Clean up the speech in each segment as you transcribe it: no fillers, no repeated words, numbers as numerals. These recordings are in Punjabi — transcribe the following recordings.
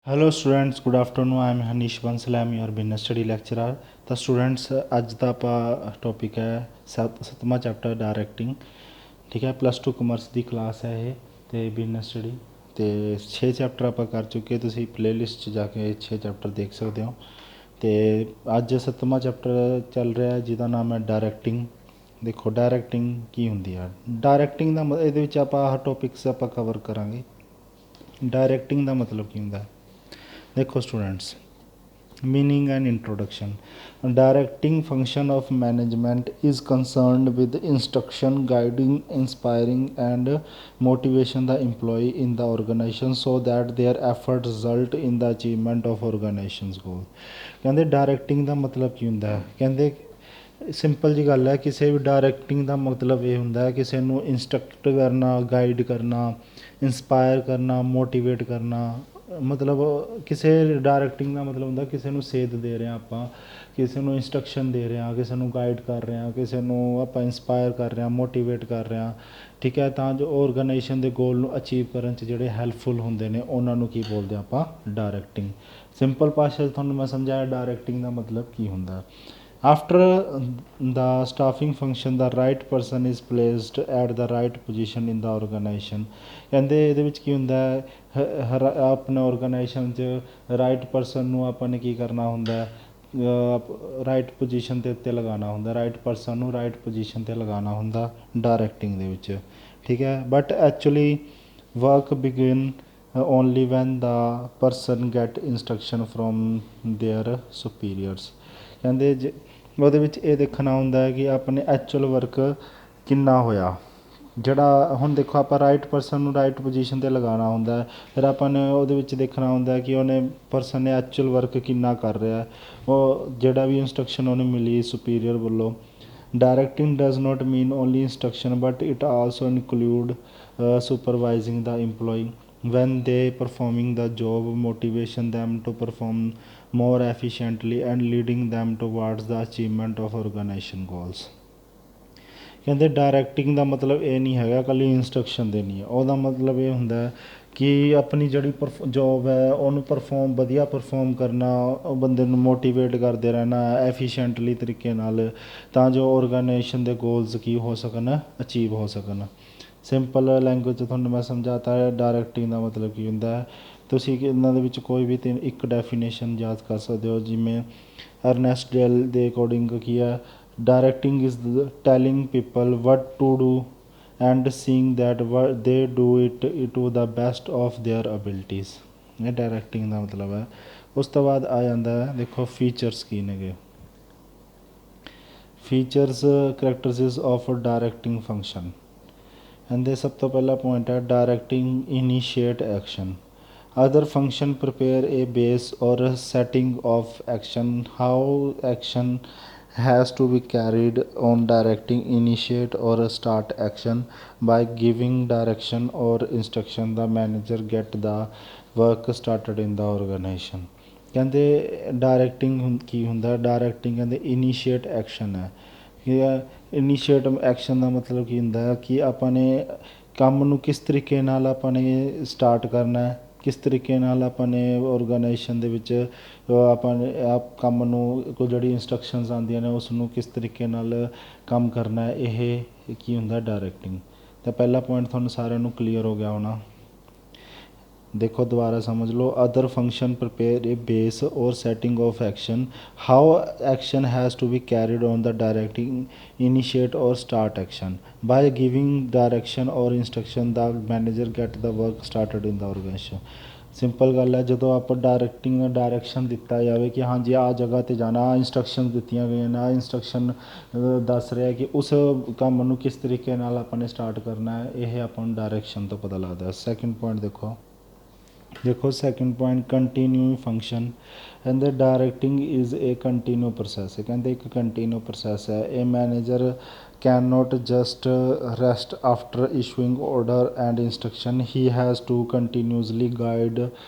Hello students, good afternoon. I am Hanish Bansal, I am your business study lecturer. ਤਾਂ ਸਟੂਡੈਂਟਸ, ਅੱਜ ਦਾ ਆਪਾਂ ਟੌਪਿਕ ਹੈ ਸੱਤਵਾਂ ਚੈਪਟਰ ਡਾਇਰੈਕਟਿੰਗ। ਠੀਕ ਹੈ, +2 ਕਮਰਸ ਦੀ ਕਲਾਸ ਹੈ ਇਹ ਅਤੇ ਬਿਜਨਸ ਸਟੱਡੀ। ਅਤੇ 6 ਚੈਪਟਰ ਆਪਾਂ ਕਰ ਚੁੱਕੇ। ਤੁਸੀਂ ਪਲੇਲਿਸਟ 'ਚ ਜਾ ਕੇ 6 ਚੈਪਟਰ ਦੇਖ ਸਕਦੇ ਹੋ। ਅਤੇ ਅੱਜ 7ਵਾਂ ਚੈਪਟਰ ਚੱਲ ਰਿਹਾ ਜਿਹਦਾ ਨਾਮ ਹੈ ਡਾਇਰੈਕਟਿੰਗ। ਦੇਖੋ, ਡਾਇਰੈਕਟਿੰਗ ਕੀ ਹੁੰਦੀ ਆ। ਡਾਇਰੈਕਟਿੰਗ ਦਾ ਇਹਦੇ ਵਿੱਚ ਆਪਾਂ ਆਹ ਟੌਪਿਕਸ ਆਪਾਂ ਕਵਰ ਕਰਾਂਗੇ। ਡਾਇਰੈਕਟਿੰਗ ਦਾ ਮਤਲਬ ਕੀ ਹੁੰਦਾ। देखो students, meaning and introduction. Directing function of management is concerned with instruction, guiding, inspiring and motivation the employ in the organization so that their effort result in the achievement of organization goal. कहते डायरेक्टिंग का मतलब की होंगे। कहते ਸਿੰਪਲ ਜੀ ਗੱਲ ਹੈ, ਕਿਸੇ ਵੀ ਡਾਇਰੈਕਟਿੰਗ ਦਾ ਮਤਲਬ ਇਹ ਹੁੰਦਾ ਹੈ ਕਿਸੇ ਨੂੰ ਇੰਸਟਰਕਟ ਕਰਨਾ, ਗਾਈਡ ਕਰਨਾ, ਇੰਸਪਾਇਰ ਕਰਨਾ, ਮੋਟੀਵੇਟ ਕਰਨਾ। ਮਤਲਬ ਕਿਸੇ ਡਾਇਰੈਕਟਿੰਗ ਦਾ ਮਤਲਬ ਹੁੰਦਾ ਕਿਸੇ ਨੂੰ ਸੇਧ ਦੇ ਰਹੇ ਹਾਂ ਆਪਾਂ, ਕਿਸੇ ਨੂੰ ਇੰਸਟਰਕਸ਼ਨ ਦੇ ਰਹੇ ਹਾਂ, ਕਿਸੇ ਨੂੰ ਗਾਈਡ ਕਰ ਰਹੇ ਹਾਂ, ਕਿਸੇ ਨੂੰ ਆਪਾਂ ਇੰਸਪਾਇਰ ਕਰ ਰਹੇ ਹਾਂ, ਮੋਟੀਵੇਟ ਕਰ ਰਹੇ ਹਾਂ। ਠੀਕ ਹੈ, ਤਾਂ ਜੋ ਆਰਗੇਨਾਈਜੇਸ਼ਨ ਦੇ ਗੋਲ ਨੂੰ ਅਚੀਵ ਕਰਨ 'ਚ ਜਿਹੜੇ ਹੈਲਪਫੁਲ ਹੁੰਦੇ ਨੇ ਉਹਨਾਂ ਨੂੰ ਕੀ ਬੋਲਦੇ ਆਪਾਂ, ਡਾਇਰੈਕਟਿੰਗ। ਸਿੰਪਲ ਭਾਸ਼ਾ 'ਚ ਤੁਹਾਨੂੰ ਮੈਂ ਸਮਝਾਇਆ ਡਾਇਰੈਕਟਿੰਗ ਦਾ ਮਤਲਬ ਕੀ ਹੁੰਦਾ। After the staffing function, the right person is placed at the right position in the organization। ਕਹਿੰਦੇ ਇਹਦੇ ਵਿੱਚ ਕੀ ਹੁੰਦਾ ਹੈ, ਆਪਣੇ ਆਰਗੇਨਾਈਜੇਸ਼ਨ 'ਚ ਰਾਈਟ ਪਰਸਨ ਨੂੰ ਆਪਾਂ ਨੇ ਕੀ ਕਰਨਾ ਹੁੰਦਾ, ਰਾਈਟ ਪੋਜੀਸ਼ਨ ਦੇ ਉੱਤੇ ਲਗਾਉਣਾ ਹੁੰਦਾ। ਰਾਈਟ ਪਰਸਨ ਨੂੰ ਰਾਈਟ ਪੋਜੀਸ਼ਨ 'ਤੇ ਲਗਾਉਣਾ ਹੁੰਦਾ ਡਾਇਰੈਕਟਿੰਗ ਦੇ ਵਿੱਚ। ਠੀਕ ਹੈ, but actually work begin only when the person get instruction from their superiors. ਕਹਿੰਦੇ ਉਹਦੇ ਵਿੱਚ ਇਹ ਦੇਖਣਾ ਹੁੰਦਾ ਹੈ ਕਿ ਆਪਣੇ ਐਕਚੁਅਲ ਵਰਕ ਕਿੰਨਾ ਹੋਇਆ। ਜਿਹੜਾ ਹੁਣ ਦੇਖੋ, ਆਪਾਂ ਰਾਈਟ ਪਰਸਨ ਨੂੰ ਰਾਈਟ ਪੋਜੀਸ਼ਨ 'ਤੇ ਲਗਾਉਣਾ ਹੁੰਦਾ, ਫਿਰ ਆਪਾਂ ਨੇ ਉਹਦੇ ਵਿੱਚ ਦੇਖਣਾ ਹੁੰਦਾ ਕਿ ਉਹਨੇ ਪਰਸਨ ਨੇ ਐਕਚੁਅਲ ਵਰਕ ਕਿੰਨਾ ਕਰ ਰਿਹਾ, ਉਹ ਜਿਹੜਾ ਵੀ ਇੰਸਟਰਕਸ਼ਨ ਉਹਨੂੰ ਮਿਲੀ ਸੁਪੀਰੀਅਰ ਵੱਲੋਂ। Directing does not mean only instruction but it also include supervising the employee when they performing the job, motivation them to perform more efficiently and leading them towards the achievement of organization goals। ਕਹਿੰਦੇ ਡਾਇਰੈਕਟਿੰਗ ਦਾ ਮਤਲਬ ਇਹ ਨਹੀਂ ਹੈਗਾ ਇਕੱਲੀ ਇੰਸਟਰਕਸ਼ਨ ਦੇਣੀ ਹੈ। ਉਹਦਾ ਮਤਲਬ ਇਹ ਹੁੰਦਾ ਕਿ ਆਪਣੀ ਜਿਹੜੀ ਜੋਬ ਹੈ ਉਹਨੂੰ ਵਧੀਆ ਪਰਫੋਰਮ ਕਰਨਾ, ਉਹ ਬੰਦੇ ਨੂੰ ਮੋਟੀਵੇਟ ਕਰਦੇ ਰਹਿਣਾ ਐਫੀਸ਼ੀਐਂਟਲੀ ਤਰੀਕੇ ਨਾਲ, ਤਾਂ ਜੋ ਆਰਗੇਨਾਈਜੇਸ਼ਨ ਦੇ ਗੋਲਸ ਕੀ ਹੋ ਸਕਣ, ਅਚੀਵ ਹੋ ਸਕਣ। ਸਿੰਪਲ ਲੈਂਗੁਏਜ 'ਚ ਤੁਹਾਨੂੰ ਮੈਂ ਸਮਝਾਤਾ ਹੈ ਡਾਇਰੈਕਟਿੰਗ ਦਾ ਮਤਲਬ ਕੀ ਹੁੰਦਾ ਹੈ। ਤੁਸੀਂ ਇਹਨਾਂ ਦੇ ਵਿੱਚ ਕੋਈ ਵੀ ਇੱਕ ਡੈਫੀਨੇਸ਼ਨ ਯਾਦ ਕਰ ਸਕਦੇ ਹੋ। ਜਿਵੇਂ ਅਰਨੈਸਟ ਡੇਲ ਦੇ ਅਕੋਰਡਿੰਗ ਕੀ ਹੈ, directing is telling people what to do and seeing that they do it to the best of their abilities. ਇਹ ਡਾਇਰੈਕਟਿੰਗ ਦਾ ਮਤਲਬ ਹੈ। ਉਸ ਤੋਂ ਬਾਅਦ ਆ ਜਾਂਦਾ ਹੈ, ਦੇਖੋ ਫੀਚਰਸ ਕੀ ਨੇਗੇ। Features characteristics of directing function. ਇਹਦੇ ਸਭ ਤੋਂ ਪਹਿਲਾ ਪੁਆਇੰਟ ਹੈ directing initiate action. Other function prepare a base ਔਰ setting of action. How action has to be carried on directing initiate or start action by giving direction or instruction the manager get the work started in the organization। ਕਹਿੰਦੇ ਡਾਇਰੈਕਟਿੰਗ ਕੀ ਹੁੰਦਾ, ਡਾਇਰੈਕਟਿੰਗ ਕਹਿੰਦੇ ਇਨੀਸ਼ੀਏਟ ਐਕਸ਼ਨ ਹੈ। ਇਨੀਸ਼ੀਏਟ ਐਕਸ਼ਨ ਦਾ ਮਤਲਬ ਕੀ ਹੁੰਦਾ ਕਿ ਆਪਾਂ ਨੇ ਕੰਮ ਨੂੰ ਕਿਸ ਤਰੀਕੇ ਨਾਲ ਆਪਾਂ ਨੇ ਸਟਾਰਟ ਕਰਨਾ, ਕਿਸ ਤਰੀਕੇ ਨਾਲ ਆਪਾਂ ਨੇ ਆਰਗੇਨਾਈਜੇਸ਼ਨ ਦੇ ਵਿੱਚ ਆਪਾਂ ਨੇ ਕੰਮ ਨੂੰ ਕੋਈ ਜਿਹੜੀ ਇੰਸਟਰਕਸ਼ਨਸ ਆਉਂਦੀਆਂ ਨੇ ਉਸ ਨੂੰ ਕਿਸ ਤਰੀਕੇ ਨਾਲ ਕੰਮ ਕਰਨਾ ਹੈ, ਇਹ ਕੀ ਹੁੰਦਾ ਡਾਇਰੈਕਟਿੰਗ। ਤਾਂ ਪਹਿਲਾ ਪੁਆਇੰਟ ਤੁਹਾਨੂੰ ਸਾਰਿਆਂ ਨੂੰ ਕਲੀਅਰ ਹੋ ਗਿਆ ਹੋਣਾ। देखो दोबारा समझ लो। Other function prepare a base और setting of action. How action has to be carried on the directing initiate और start action by giving direction और instruction the manager get the work started in the organization. Simple ਗੱਲ ਹੈ, ਜਦੋਂ ਆਪਾਂ ਡਾਇਰੈਕਸ਼ਨ ਦਿੱਤਾ ਜਾਵੇ ਕਿ ਹਾਂਜੀ ਆਹ ਜਗ੍ਹਾ 'ਤੇ ਜਾਣਾ, ਆਹ ਇੰਸਟਰਕਸ਼ਨ ਦਿੱਤੀਆਂ ਗਈਆਂ ਨੇ, ਆਹ ਇੰਸਟਰਕਸ਼ਨ ਦੱਸ ਰਿਹਾ ਕਿ ਉਸ ਕੰਮ ਨੂੰ ਕਿਸ ਤਰੀਕੇ ਨਾਲ ਆਪਾਂ ਨੇ ਸਟਾਰਟ ਕਰਨਾ ਹੈ, ਇਹ ਆਪਾਂ ਨੂੰ ਡਾਇਰੈਕਸ਼ਨ ਤੋਂ ਪਤਾ ਲੱਗਦਾ। ਸੈਕਿੰਡ ਪੁਆਇੰਟ ਦੇਖੋ ਸੈਕਿੰਡ ਪੁਆਇੰਟ ਕੰਟੀਨਿਊ ਫੰਕਸ਼ਨ। ਕਹਿੰਦੇ directing is a continue process. ਕਹਿੰਦੇ ਇੱਕ ਕੰਟੀਨਿਊ ਪ੍ਰੋਸੈਸ ਹੈ। ਇਹ manager can not just rest after issuing order and instruction. He has to continuously guide,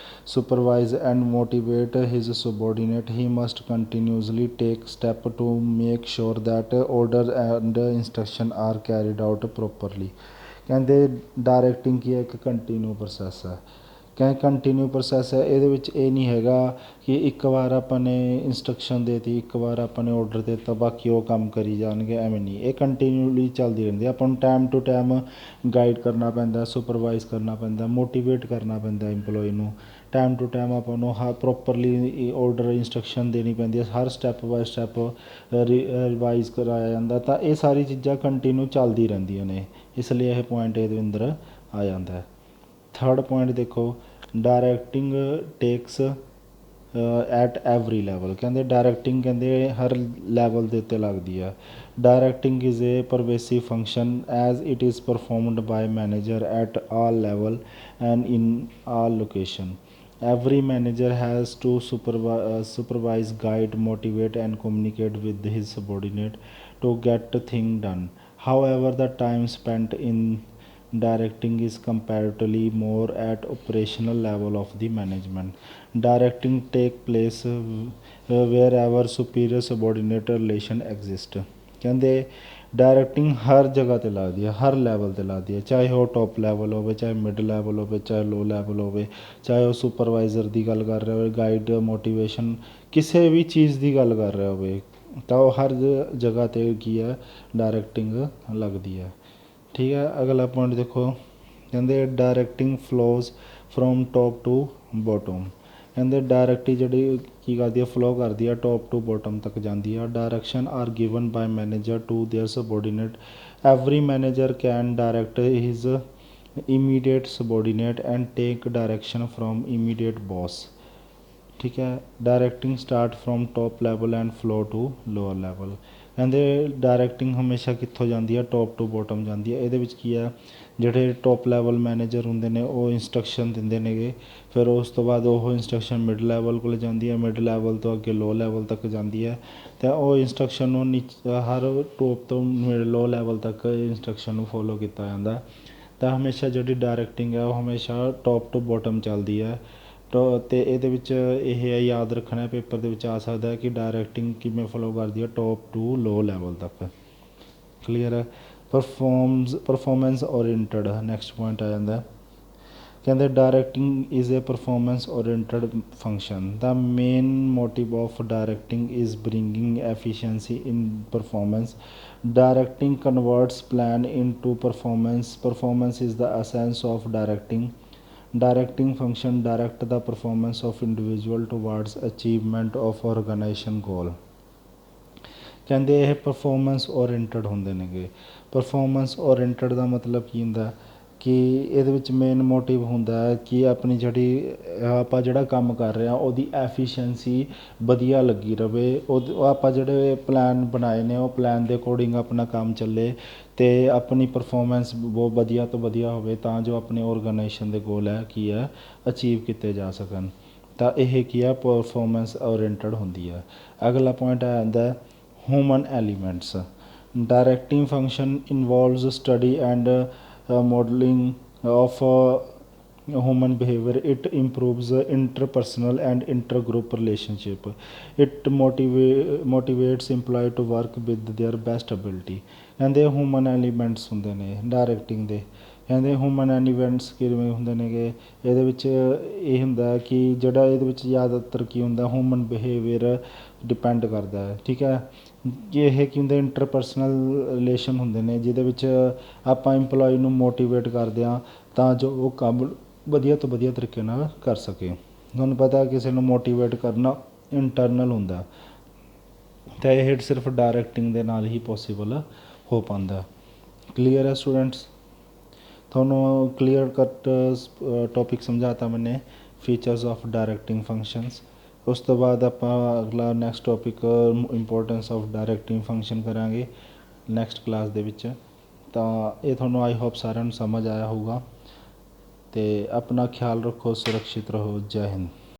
supervise and motivate his subordinate. He must continuously take steps to make sure that order and instruction are carried out properly। ਕਹਿੰਦੇ ਡਾਇਰੈਕਟਿੰਗ ਕੀ ਹੈ, ਇੱਕ ਕੰਟੀਨਿਊ ਪ੍ਰੋਸੈਸ ਹੈ। ਕਹੇ ਕੰਟੀਨਿਊ ਪ੍ਰੋਸੈਸ ਹੈ, ਇਹਦੇ ਵਿੱਚ ਇਹ ਨਹੀਂ ਹੈਗਾ ਕਿ ਇੱਕ ਵਾਰ ਆਪਾਂ ਨੇ ਇੰਸਟਰਕਸ਼ਨ ਦੇ ਦਿੱਤੀ, ਇੱਕ ਵਾਰ ਆਪਾਂ ਨੇ ਔਡਰ ਦੇ ਦਿੱਤਾ, ਬਾਕੀ ਉਹ ਕੰਮ ਕਰੀ ਜਾਣਗੇ, ਐਵੇਂ ਨਹੀਂ। ਇਹ ਕੰਟੀਨਿਊਲੀ ਚੱਲਦੀ ਰਹਿੰਦੀ। ਆਪਾਂ ਨੂੰ ਟਾਈਮ ਟੂ ਟਾਈਮ ਗਾਈਡ ਕਰਨਾ ਪੈਂਦਾ, ਸੁਪਰਵਾਈਜ਼ ਕਰਨਾ ਪੈਂਦਾ, ਮੋਟੀਵੇਟ ਕਰਨਾ ਪੈਂਦਾ ਇੰਪਲੋਈ ਨੂੰ। ਟਾਈਮ ਟੂ ਟਾਈਮ ਆਪਾਂ ਨੂੰ ਪ੍ਰੋਪਰਲੀ ਔਡਰ ਇੰਸਟਰਕਸ਼ਨ ਦੇਣੀ ਪੈਂਦੀ ਹੈ, ਹਰ ਸਟੈਪ ਬਾਏ ਸਟੈਪ ਰਿਵਾਈਜ਼ ਕਰਾਇਆ ਜਾਂਦਾ। ਤਾਂ ਇਹ ਸਾਰੀ ਚੀਜ਼ਾਂ ਕੰਟੀਨਿਊ ਚੱਲਦੀ ਰਹਿੰਦੀਆਂ ਨੇ, ਇਸ ਲਈ ਇਹ ਪੁਆਇੰਟ ਇਹਦੇ ਅੰਦਰ ਆ ਜਾਂਦਾ ਹੈ। ਥਰਡ ਪੁਆਇੰਟ ਦੇਖੋ, directing takes at every level. ਕਹਿੰਦੇ ਡਾਇਰੈਕਟਿੰਗ ਕਹਿੰਦੇ ਹਰ ਲੈਵਲ ਦੇ ਉੱਤੇ ਲੱਗਦੀ ਆ। Directing is a pervasive function as it is performed by manager at all level and in all location. Every manager has to supervise, guide, motivate and communicate with his subordinate to get the thing done. However, the time spent in directing is comparatively more at operational level of the management. Directing take place wherever superior subordinate relation exist। ਕਹਿੰਦੇ ਡਾਇਰੈਕਟਿੰਗ ਹਰ ਜਗ੍ਹਾ 'ਤੇ ਲੱਗਦੀ ਹੈ, ਹਰ ਲੈਵਲ 'ਤੇ ਲੱਗਦੀ ਹੈ, ਚਾਹੇ ਉਹ ਟੋਪ ਲੈਵਲ ਹੋਵੇ, ਚਾਹੇ ਮਿਡ ਲੈਵਲ ਹੋਵੇ, ਚਾਹੇ ਲੋ ਲੈਵਲ ਹੋਵੇ, ਚਾਹੇ ਉਹ ਸੁਪਰਵਾਈਜ਼ਰ ਦੀ ਗੱਲ ਕਰ ਰਿਹਾ ਹੋਵੇ, ਗਾਈਡ, ਮੋਟੀਵੇਸ਼ਨ, ਕਿਸੇ ਵੀ ਚੀਜ਼ ਦੀ ਗੱਲ ਕਰ ਰਿਹਾ ਹੋਵੇ, ਤਾਂ ਉਹ ਹਰ ਜਗ੍ਹਾ 'ਤੇ ਕੀ ਹੈ, ਡਾਇਰੈਕਟਿੰਗ ਲੱਗਦੀ ਹੈ। ਠੀਕ ਹੈ, ਅਗਲਾ ਪੁਆਇੰਟ ਦੇਖੋ, ਕਹਿੰਦੇ directing flows from top to bottom. ਕਹਿੰਦੇ ਡਾਇਰੈਕਟਿੰਗ ਜਿਹੜੀ ਕੀ ਕਰਦੀ ਹੈ, ਫਲੋ ਕਰਦੀ ਹੈ, ਟੋਪ ਟੂ ਬੋਟਮ ਤੱਕ ਜਾਂਦੀ ਹੈ। Direction are given by manager to their subordinate. Every manager can direct his immediate subordinate and take direction from immediate boss। ਠੀਕ ਹੈ, directing start from top level and flow to lower level. ਕਹਿੰਦੇ ਡਾਇਰੈਕਟਿੰਗ ਹਮੇਸ਼ਾ ਕਿੱਥੋਂ ਜਾਂਦੀ ਹੈ, ਟੋਪ ਟੂ ਬੋਟਮ ਜਾਂਦੀ ਹੈ। ਇਹਦੇ ਵਿੱਚ ਕੀ ਹੈ, ਜਿਹੜੇ ਟੋਪ ਲੈਵਲ ਮੈਨੇਜਰ ਹੁੰਦੇ ਨੇ ਉਹ ਇੰਸਟਰਕਸ਼ਨ ਦਿੰਦੇ ਨੇਗੇ, ਫਿਰ ਉਸ ਤੋਂ ਬਾਅਦ ਉਹ ਇੰਸਟਰਕਸ਼ਨ ਮਿਡ ਲੈਵਲ ਕੋਲ ਜਾਂਦੀ ਹੈ, ਮਿਡ ਲੈਵਲ ਤੋਂ ਅੱਗੇ ਲੋ ਲੈਵਲ ਤੱਕ ਜਾਂਦੀ ਹੈ, ਅਤੇ ਉਹ ਇੰਸਟਰਕਸ਼ਨ ਨੂੰ ਹਰ ਟੋਪ ਤੋਂ ਲੋ ਲੈਵਲ ਤੱਕ ਇੰਸਟਰਕਸ਼ਨ ਨੂੰ ਫੋਲੋ ਕੀਤਾ ਜਾਂਦਾ। ਤਾਂ ਹਮੇਸ਼ਾ ਜਿਹੜੀ ਡਾਇਰੈਕਟਿੰਗ ਹੈ ਉਹ ਹਮੇਸ਼ਾ ਟੋਪ ਟੂ ਬੋਟਮ ਚੱਲਦੀ ਹੈ। ਅਤੇ ਇਹਦੇ ਵਿੱਚ ਇਹ ਯਾਦ ਰੱਖਣਾ, ਪੇਪਰ ਦੇ ਵਿੱਚ ਆ ਸਕਦਾ ਕਿ ਡਾਇਰੈਕਟਿੰਗ ਕਿਵੇਂ ਫੋਲੋ ਕਰਦੀ ਹੈ, ਟੋਪ ਟੂ ਲੋ ਲੈਵਲ ਤੱਕ। ਕਲੀਅਰ ਹੈ। ਪਰਫੋਰਮੈਂਸ ਓਰੀਐਂਟਡ ਨੈਕਸਟ ਪੁਆਇੰਟ ਆ ਜਾਂਦਾ। ਕਹਿੰਦੇ directing is a performance oriented function. The main motive of directing is bringing efficiency in performance. Directing converts plan into performance. Performance is the essence of directing. Directing function direct the performance of individual towards achievement of organization goal। ਕਹਿੰਦੇ ਇਹ ਪਰਫੋਰਮੈਂਸ ਓਰੀਐਂਟਡ ਹੁੰਦੇ ਨੇਗੇ। ਪਰਫੋਰਮੈਂਸ ਓਰੀਐਂਟਡ ਦਾ ਮਤਲਬ ਕੀ ਹੁੰਦਾ ਕਿ ਇਹਦੇ ਵਿੱਚ ਮੇਨ ਮੋਟਿਵ ਹੁੰਦਾ ਹੈ ਕਿ ਆਪਣੀ ਜਿਹੜੀ ਆਪਾਂ ਜਿਹੜਾ ਕੰਮ ਕਰ ਰਹੇ ਹਾਂ ਉਹਦੀ ਐਫੀਸ਼ੀਐਂਸੀ ਵਧੀਆ ਲੱਗੀ ਰਹੇ, ਉਹ ਆਪਾਂ ਜਿਹੜੇ ਪਲਾਨ ਬਣਾਏ ਨੇ ਉਹ ਪਲਾਨ ਦੇ ਅਕੋਰਡਿੰਗ ਆਪਣਾ ਕੰਮ ਚੱਲੇ ਅਤੇ ਆਪਣੀ ਪਰਫੋਰਮੈਂਸ ਬਹੁਤ ਵਧੀਆ ਤੋਂ ਵਧੀਆ ਹੋਵੇ, ਤਾਂ ਜੋ ਆਪਣੇ ਔਰਗਨਾਈਜੇਸ਼ਨ ਦੇ ਗੋਲ ਹੈ ਕੀ ਹੈ, ਅਚੀਵ ਕੀਤੇ ਜਾ ਸਕਣ। ਤਾਂ ਇਹ ਕੀ ਹੈ, ਪਰਫੋਰਮੈਂਸ ਓਰੀਐਂਟਡ ਹੁੰਦੀ ਹੈ। ਅਗਲਾ ਪੁਆਇੰਟ ਆ ਜਾਂਦਾ human elements. Directing function involves study and modeling of human behavior. It improves interpersonal and intergroup relationship. It motivates employee to work with their best ability। ਕਹਿੰਦੇ ਹਿਊਮਨ ਐਲੀਮੈਂਟਸ ਹੁੰਦੇ ਨੇ ਡਾਇਰੈਕਟਿੰਗ ਦੇ। ਕਹਿੰਦੇ ਹਿਊਮਨ ਐਲੀਮੈਂਟਸ ਕਿਵੇਂ ਹੁੰਦੇ ਨੇਗੇ, ਇਹਦੇ ਵਿੱਚ ਇਹ ਹੁੰਦਾ ਕਿ ਜਿਹੜਾ ਇਹਦੇ ਵਿੱਚ ਜ਼ਿਆਦਾਤਰ ਕੀ ਹੁੰਦਾ, ਹਿਊਮਨ ਬਿਹੇਵੀਅਰ ਡਿਪੈਂਡ ਕਰਦਾ ਹੈ। ਠੀਕ ਹੈ, ਇਹ ਕੀ ਹੁੰਦੇ, ਇੰਟਰਪਰਸਨਲ ਰਿਲੇਸ਼ਨ ਹੁੰਦੇ ਨੇ, ਜਿਹਦੇ ਵਿੱਚ ਆਪਾਂ ਇੰਪਲੋਈ ਨੂੰ ਮੋਟੀਵੇਟ ਕਰਦੇ ਹਾਂ ਤਾਂ ਜੋ ਉਹ ਕੰਮ ਵਧੀਆ ਤੋਂ ਵਧੀਆ ਤਰੀਕੇ ਨਾਲ ਕਰ ਸਕੇ। ਤੁਹਾਨੂੰ ਪਤਾ ਕਿਸੇ ਨੂੰ ਮੋਟੀਵੇਟ ਕਰਨਾ ਇੰਟਰਨਲ ਹੁੰਦਾ, ਅਤੇ ਇਹ ਸਿਰਫ ਡਾਇਰੈਕਟਿੰਗ ਦੇ ਨਾਲ ਹੀ ਪੋਸੀਬਲ ਹੋ ਪਾਉਂਦਾ। ਕਲੀਅਰ ਹੈ ਸਟੂਡੈਂਟਸ? ਤੁਹਾਨੂੰ ਕਲੀਅਰ ਕੱਟ ਟੋਪਿਕ ਸਮਝਾਤਾ ਮੈਨੇ, ਫੀਚਰਸ ਆਫ ਡਾਇਰੈਕਟਿੰਗ ਫੰਕਸ਼ਨਸ। ਉਸ ਤੋਂ ਬਾਅਦ ਆਪਾਂ ਅਗਲਾ next topic importance of directing function ਕਰਾਂਗੇ ਨੈਕਸਟ ਕਲਾਸ ਦੇ ਵਿੱਚ। ਤਾਂ ਇਹ ਤੁਹਾਨੂੰ ਆਈ ਹੋਪ ਸਾਰਿਆਂ ਨੂੰ ਸਮਝ ਆਇਆ ਹੋਊਗਾ, ਅਤੇ ਆਪਣਾ ਖਿਆਲ ਰੱਖੋ, ਸੁਰੱਖਿਅਤ ਰਹੋ। ਜੈ ਹਿੰਦ।